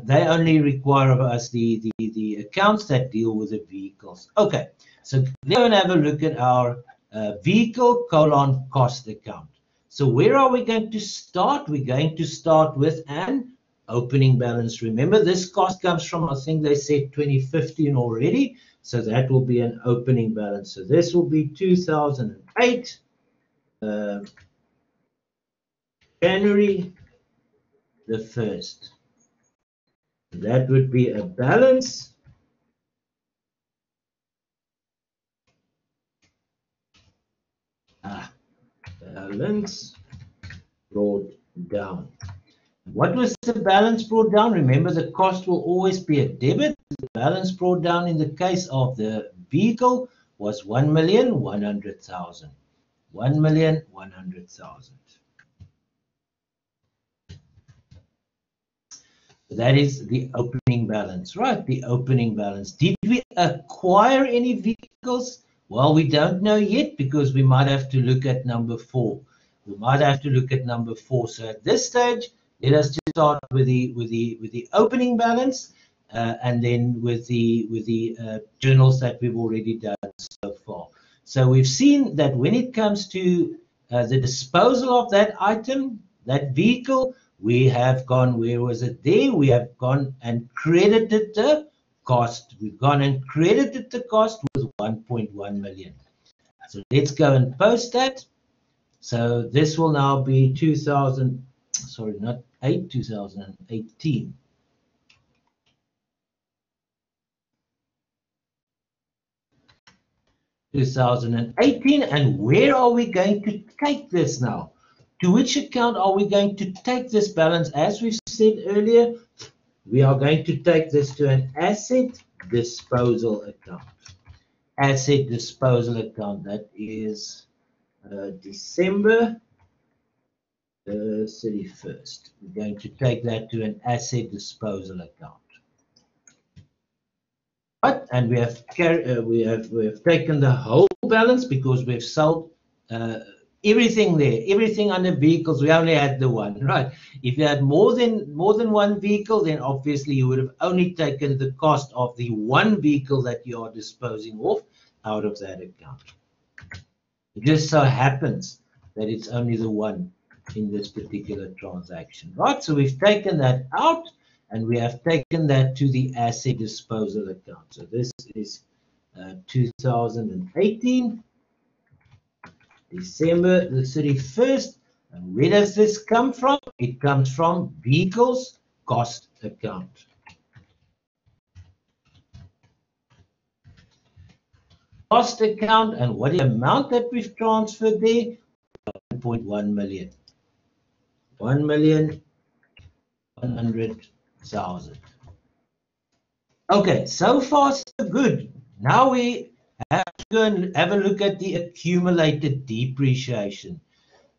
They only require of us the accounts that deal with the vehicles. Okay, so let's go and have a look at our vehicle : cost account. So where are we going to start? We're going to start with an opening balance. Remember, this cost comes from, I think they said 2015 already. So that will be an opening balance. So this will be 2008, January the 1st. That would be a balance. Balance brought down. What was the balance brought down? Remember, the cost will always be a debit. The balance brought down in the case of the vehicle was 1,100,000. 1,100,000. That is the opening balance, right? The opening balance. Did we acquire any vehicles? Well, we don't know yet because we might have to look at number 4. We might have to look at number 4. So at this stage, let us just start with the opening balance, and then with the journals that we've already done so far. So we've seen that when it comes to the disposal of that item, that vehicle, we have gone, where was it there? We have gone and credited the cost. We've gone and credited the cost with 1.1 million. So let's go and post that. So this will now be 2018. 2018, and where are we going to take this now? To which account are we going to take this balance? As we've said earlier, we are going to take this to an asset disposal account. Asset disposal account, that is December 31st. We're going to take that to an asset disposal account. Right, and we have taken the whole balance because we've sold everything there, everything under vehicles. We only had the one, right? If you had more than one vehicle, then obviously you would have only taken the cost of the one vehicle that you are disposing of out of that account. It just so happens that it's only the one in this particular transaction, right? So we've taken that out, and we have taken that to the asset disposal account. So this is 2018, December the 31st. And where does this come from? It comes from vehicles cost account. Cost account, and what is the amount that we've transferred there? 1.1 million. 1,100,000. Okay, so far so good. Now we have to go and have a look at the accumulated depreciation.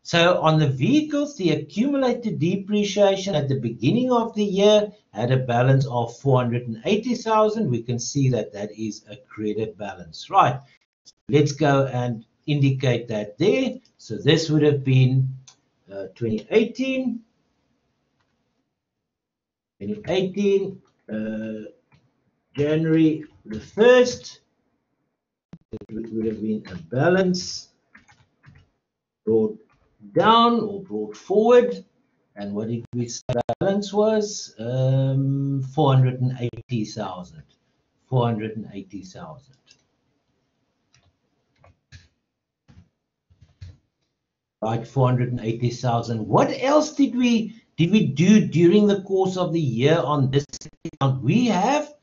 So on the vehicles, the accumulated depreciation at the beginning of the year had a balance of 480,000. We can see that that is a credit balance, right? Let's go and indicate that there. So this would have been 2018, January the 1st, it would have been a balance brought down or brought forward. And what did we say the balance was? 480,000. 480,000. Right, 480,000. What else did we do during the course of the year on this account? We have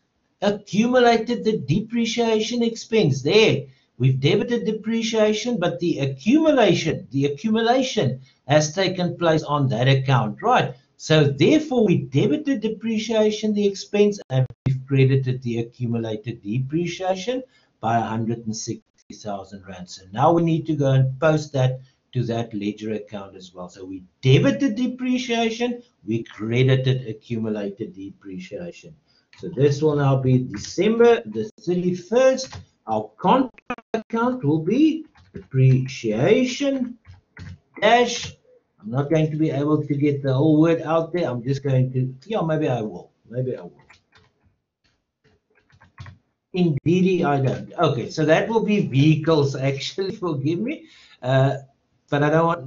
accumulated the depreciation expense there. We've debited depreciation, but the accumulation has taken place on that account, right? So therefore, we debited depreciation, the expense, and we've credited the accumulated depreciation by 160,000 rand. So now we need to go and post that to that ledger account as well. So we debited depreciation, we credited accumulated depreciation. So this will now be December the 31st. Our contract account will be depreciation dash. I'm not going to be able to get the whole word out there. I'm just going to, yeah, maybe I will. Indeed, I don't. Okay, so that will be vehicles, actually, forgive me. But I don't want,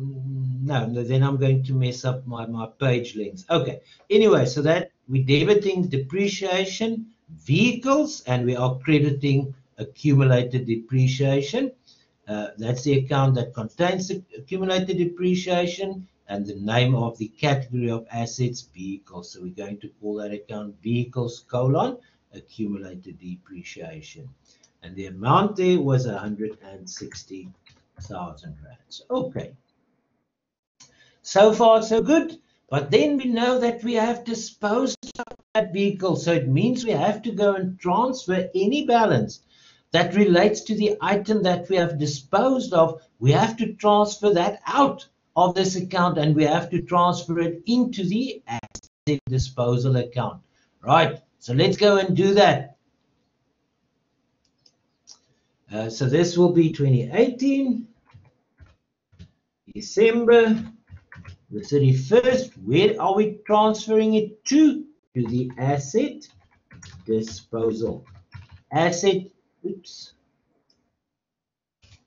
no, then I'm going to mess up my page links. Okay, anyway, so that we're debiting depreciation, vehicles, and we are crediting accumulated depreciation. That's the account that contains the accumulated depreciation and the name of the category of assets, vehicles. So we're going to call that account vehicles : accumulated depreciation. And the amount there was 160,000 rands. Okay. So far, so good. But then we know that we have disposed of that vehicle. So it means we have to go and transfer any balance that relates to the item that we have disposed of. We have to transfer that out of this account, and we have to transfer it into the asset disposal account. Right. So let's go and do that. So this will be 2018, December the 31st. Where are we transferring it to? To the asset disposal. Asset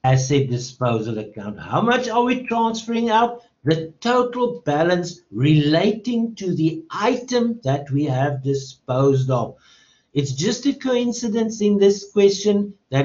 disposal account. How much are we transferring out? The total balance relating to the item that we have disposed of. It's just a coincidence in this question that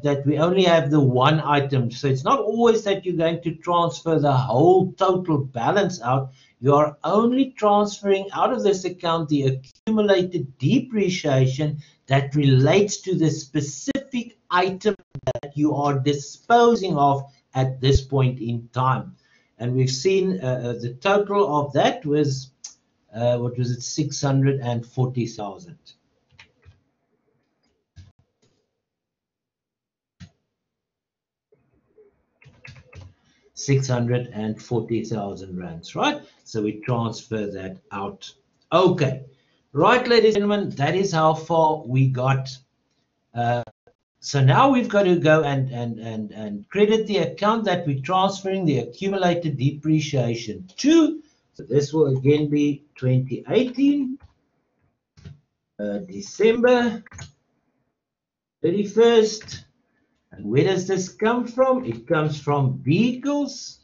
that we only have the one item. So it's not always that you're going to transfer the whole total balance out. You are only transferring out of this account the accumulated depreciation that relates to the specific item that you are disposing of at this point in time. And we've seen the total of that was, what was it, 640,000. 640,000 rands, right? So we transfer that out. Okay, right, ladies and gentlemen, that is how far we got. So now we've got to go and credit the account that we're transferring the accumulated depreciation to. So this will again be 2018, December 31st. And where does this come from? It comes from vehicles.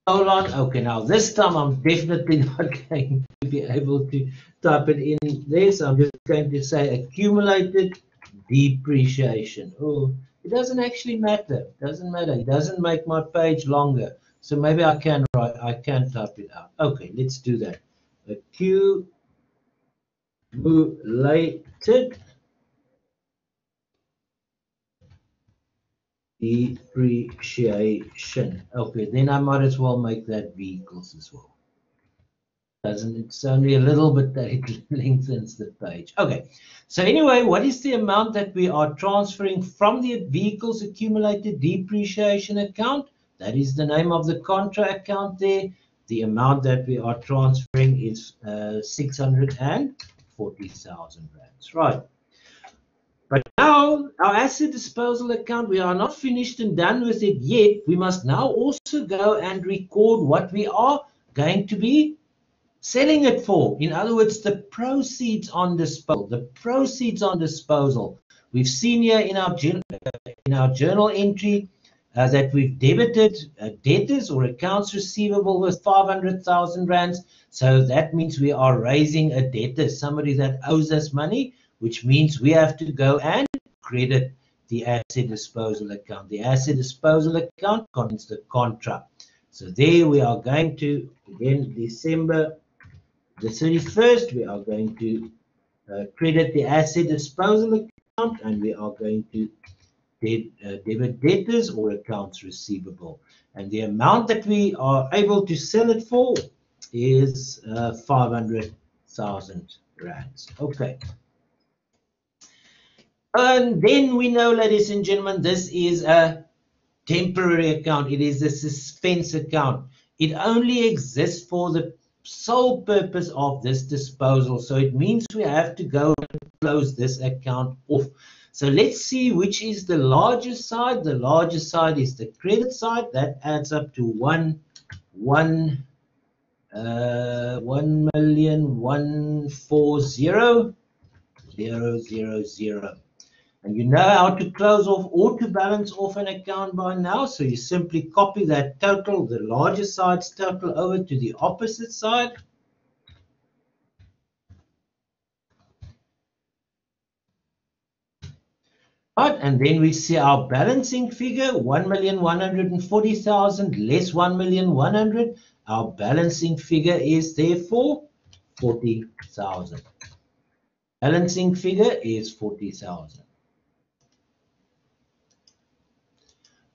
Hold on. Okay, now this time I'm definitely not going to be able to type it in there. So I'm just going to say accumulated depreciation. Oh, it doesn't actually matter. It doesn't matter. It doesn't make my page longer. So maybe I can write, I can type it out. Okay, let's do that. Accumulated depreciation. Okay, then I might as well make that vehicles as well. Doesn't it's only a little bit that it lengthens the page. Okay, so anyway, what is the amount that we are transferring from the vehicles accumulated depreciation account? That is the name of the contra account there. The amount that we are transferring is 640,000 rands, right? But now, our asset disposal account, we are not finished and done with it yet. We must now also go and record what we are going to be selling it for. In other words, the proceeds on disposal. The proceeds on disposal. We've seen here in our journal entry that we've debited debtors or accounts receivable with 500,000 rands. So that means we are raising a debtor, somebody that owes us money, which means we have to go and credit the asset disposal account. The asset disposal account contains the contra. So there we are going to, again, December the 31st, we are going to credit the asset disposal account, and we are going to debit debtors or accounts receivable. And the amount that we are able to sell it for is 500,000 rands. Okay. And then we know, ladies and gentlemen, this is a temporary account. It is a suspense account. It only exists for the sole purpose of this disposal. So it means we have to go and close this account off. So let's see which is the largest side. The largest side is the credit side. That adds up to 1,140,000. And you know how to close off or to balance off an account by now. So you simply copy that total, the larger side's total, over to the opposite side. Right, and then we see our balancing figure, 1,140,000 less 1,100,000. Our balancing figure is therefore 40,000. Balancing figure is 40,000.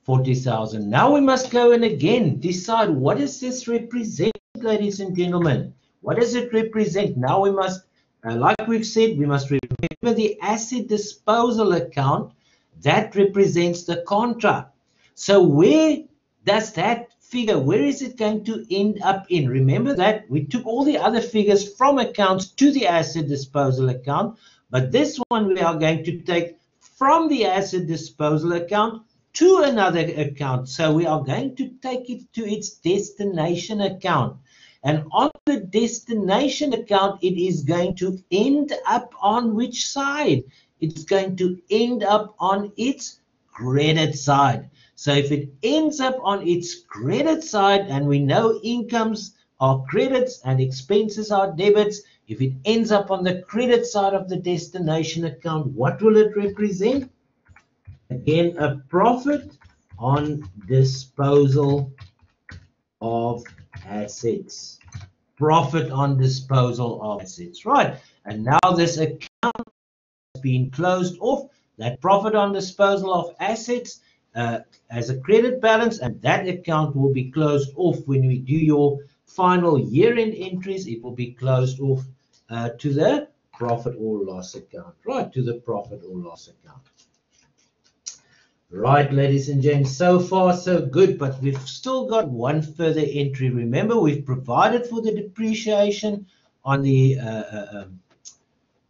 40,000. Now we must go and again decide, what does this represent, ladies and gentlemen? What does it represent? Now we must, like we've said, we must remember the asset disposal account. That represents the contra. So where does that figure, where is it going to end up in? Remember that we took all the other figures from accounts to the asset disposal account, but this one we are going to take from the asset disposal account to another account. So we are going to take it to its destination account. And on the destination account, it is going to end up on which side? It's going to end up on its credit side. So if it ends up on its credit side, and we know incomes are credits and expenses are debits. If it ends up on the credit side of the destination account, what will it represent? Again, a profit on disposal of assets. Profit on disposal of assets, right? And now this account has been closed off. That profit on disposal of assets as a credit balance, and that account will be closed off when we do your final year-end entries. It will be closed off to the profit or loss account, right? To the profit or loss account. Right, ladies and gents, so far so good, but we've still got one further entry. Remember, we've provided for the depreciation on the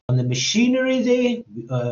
machinery there,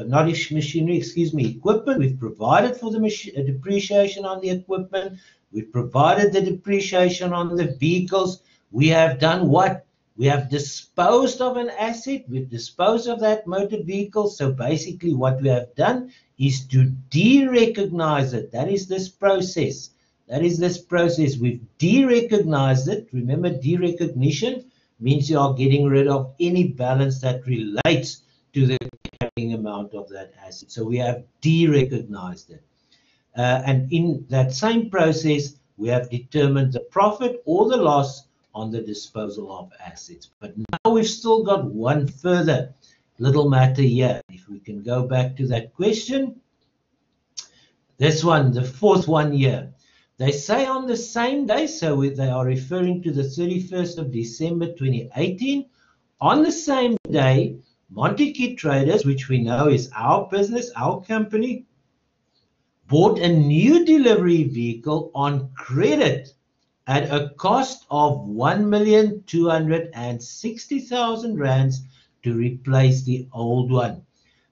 not machinery, excuse me, equipment. We've provided for the depreciation on the equipment. We've provided the depreciation on the vehicles. We have done what? We have disposed of an asset. We've disposed of that motor vehicle. So basically what we have done is to de-recognize it. That is this process. That is this process. We've de-recognized it. Remember, de-recognition means you are getting rid of any balance that relates to the carrying amount of that asset. So we have de-recognized it. And in that same process, we have determined the profit or the loss on the disposal of assets. But now we've still got one further little matter here. If we can go back to that question, this one, the fourth one here. They say on the same day, so they are referring to the 31st of December 2018, on the same day, Montekey Traders, which we know is our business, our company, bought a new delivery vehicle on credit at a cost of 1,260,000 rands to replace the old one.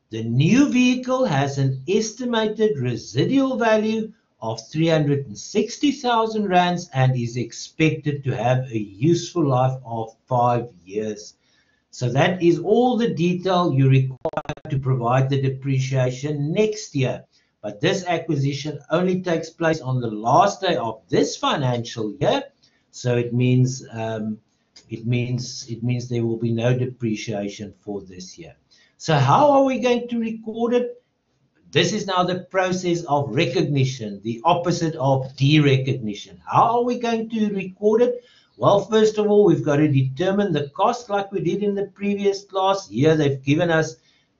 The new vehicle has an estimated residual value of 360,000 rands and is expected to have a useful life of 5 years. So that is all the detail you require to provide the depreciation next year. But this acquisition only takes place on the last day of this financial year, so it means there will be no depreciation for this year. So how are we going to record it? This is now the process of recognition, the opposite of de-recognition. How are we going to record it? Well, first of all, we've got to determine the cost like we did in the previous class. Here they've given us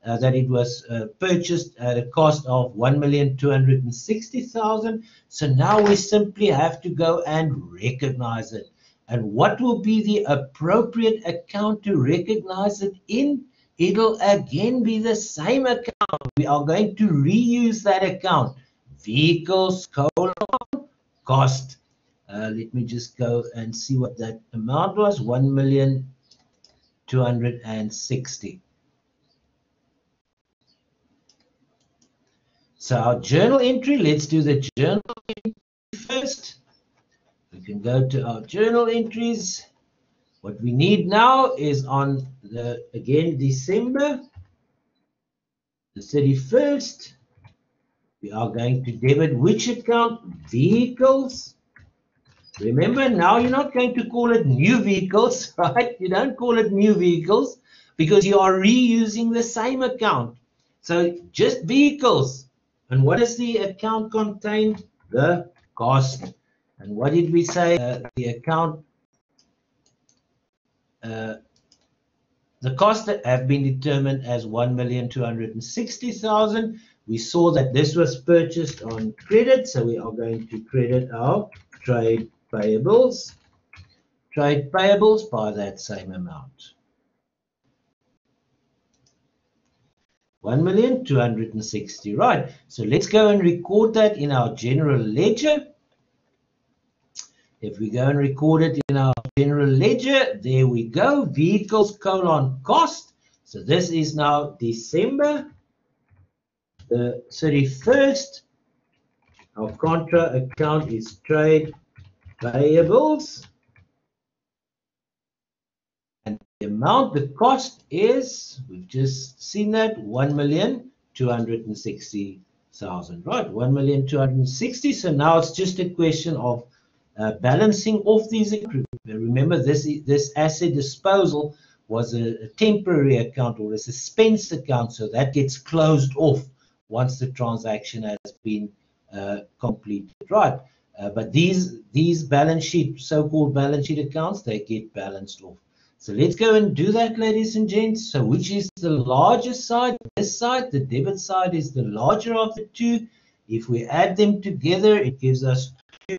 that it was purchased at a cost of 1,260,000. So now we simply have to go and recognize it. And what will be the appropriate account to recognize it in? It'll again be the same account. We are going to reuse that account. Vehicles, cost. Let me just go and see what that amount was. 1,260,000. So our journal entry, let's do the journal entry first. We can go to our journal entries. What we need now is on the, again, December the 31st. We are going to debit which account? Vehicles. Remember, now you're not going to call it new vehicles, right? You don't call it new vehicles because you are reusing the same account. So just vehicles. And what does the account contain? The cost. And what did we say? The account, the costs that have been determined as 1,260,000. We saw that this was purchased on credit, so we are going to credit our trade payables by that same amount. 1,260,000, right? So let's go and record that in our general ledger. If we go and record it in our general ledger, there we go, vehicles cost. So this is now December the 31st. Our contra account is trade payables. And the amount, the cost is, we've just seen that, 1,260,000, right? 1,260,000. So now it's just a question of balancing off these. Remember, this asset disposal was a temporary account or a suspense account, so that gets closed off once the transaction has been completed, right? But these balance sheet, so-called balance sheet accounts, they get balanced off. So let's go and do that, ladies and gents. So which is the larger side? This side, the debit side, is the larger of the two. If we add them together, it gives us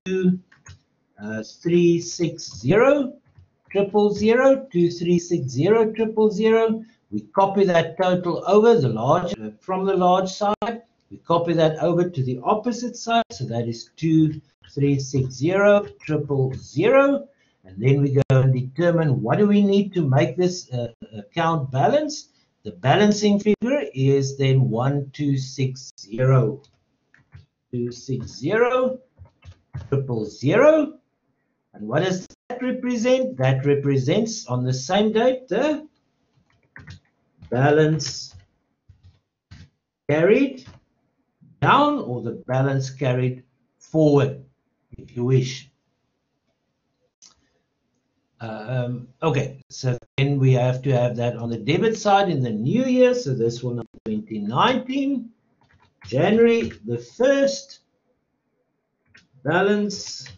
2360,000,000. We copy that total over the large from the large side. We copy that over to the opposite side. So that is 2360,000,000. And then we go and determine what do we need to make this account balance. The balancing figure is then 1260,000,000. And what does that represent? That represents on the same date the balance carried down or the balance carried forward, if you wish. Okay, so then we have to have that on the debit side in the new year. So this will be 2019, January the 1st, balance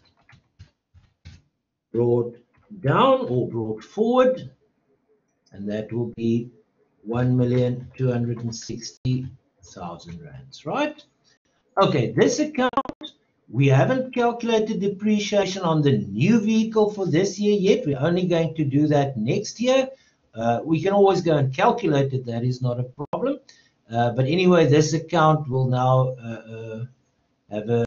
brought down or brought forward, and that will be 1,260,000 rands, right? Okay, this account, we haven't calculated depreciation on the new vehicle for this year yet. We're only going to do that next year. We can always go and calculate it. That is not a problem. But anyway, this account will now have a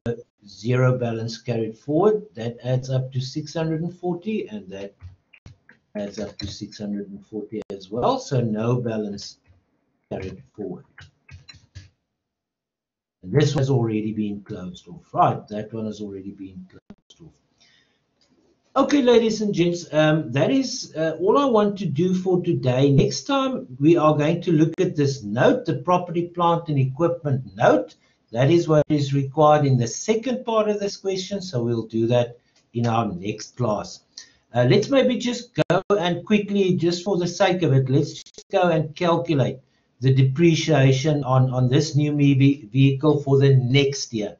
zero balance carried forward. That adds up to 640, and that adds up to 640 as well. So no balance carried forward. And this has already been closed off, right? That one has already been closed off. Okay, ladies and gents, that is all I want to do for today. Next time, we are going to look at this note, the property, plant, and equipment note. That is what is required in the second part of this question, so we'll do that in our next class. Let's maybe just go and quickly, just for the sake of it, let's just go and calculate the depreciation on this new vehicle for the next year.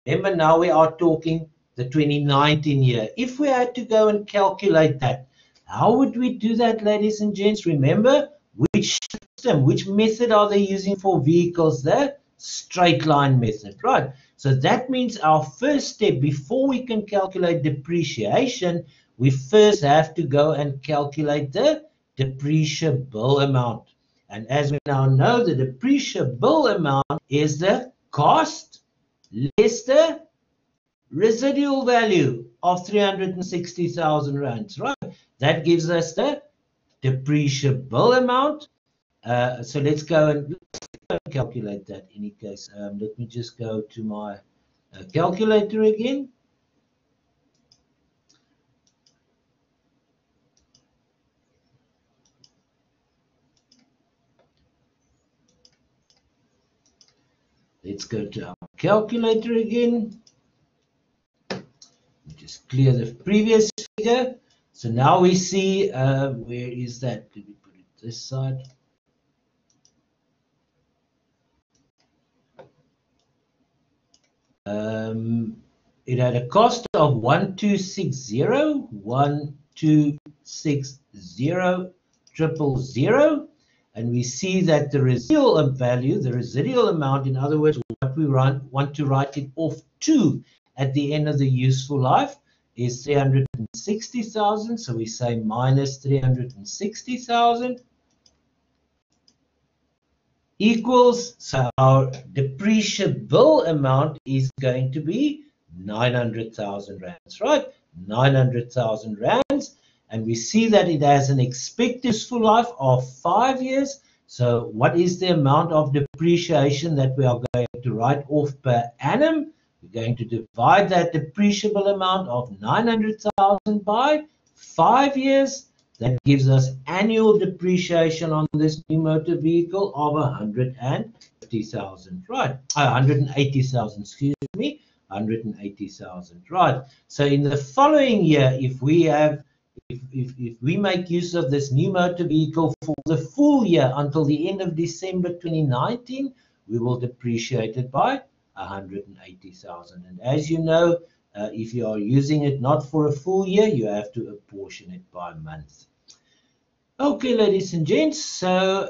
Remember, now we are talking the 2019 year. If we had to go and calculate that, how would we do that, ladies and gents? Remember, which system, which method are they using for vehicles? The straight line method, right? So that means our first step, before we can calculate depreciation, we first have to go and calculate the depreciable amount. And as we now know, the depreciable amount is the cost less the residual value of 360,000 rands, right? That gives us the depreciable amount. So let's go and calculate that in any case. Let me just go to my calculator again. Let's go to our calculator again. Just clear the previous figure. So now we see, where is that? Let me put it this side. It had a cost of 1,260,000,000, and we see that the residual value, the residual amount, in other words, what we want to write it off to at the end of the useful life, is 360,000. So we say minus 360,000 equals, so our depreciable amount is going to be 900,000 rands, right? 900,000 rands. And we see that it has an expected useful life of 5 years. So what is the amount of depreciation that we are going to write off per annum? We're going to divide that depreciable amount of 900,000 by 5 years. That gives us annual depreciation on this new motor vehicle of 150,000, right? 180,000, excuse me, 180,000. Right. So in the following year, if we make use of this new motor vehicle for the full year until the end of December 2019, we will depreciate it by 180,000. And as you know, if you are using it not for a full year, you have to apportion it by month. Okay, ladies and gents, so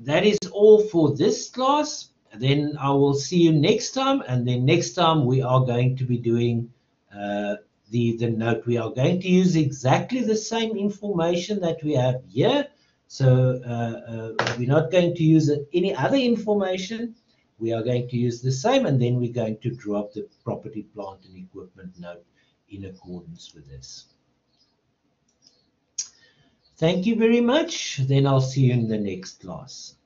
that is all for this class. Then I will see you next time, and then next time we are going to be doing the note. We are going to use exactly the same information that we have here. So we're not going to use any other information. We are going to use the same, and then we're going to drop the property, plant, and equipment note in accordance with this. Thank you very much. Then I'll see you in the next class.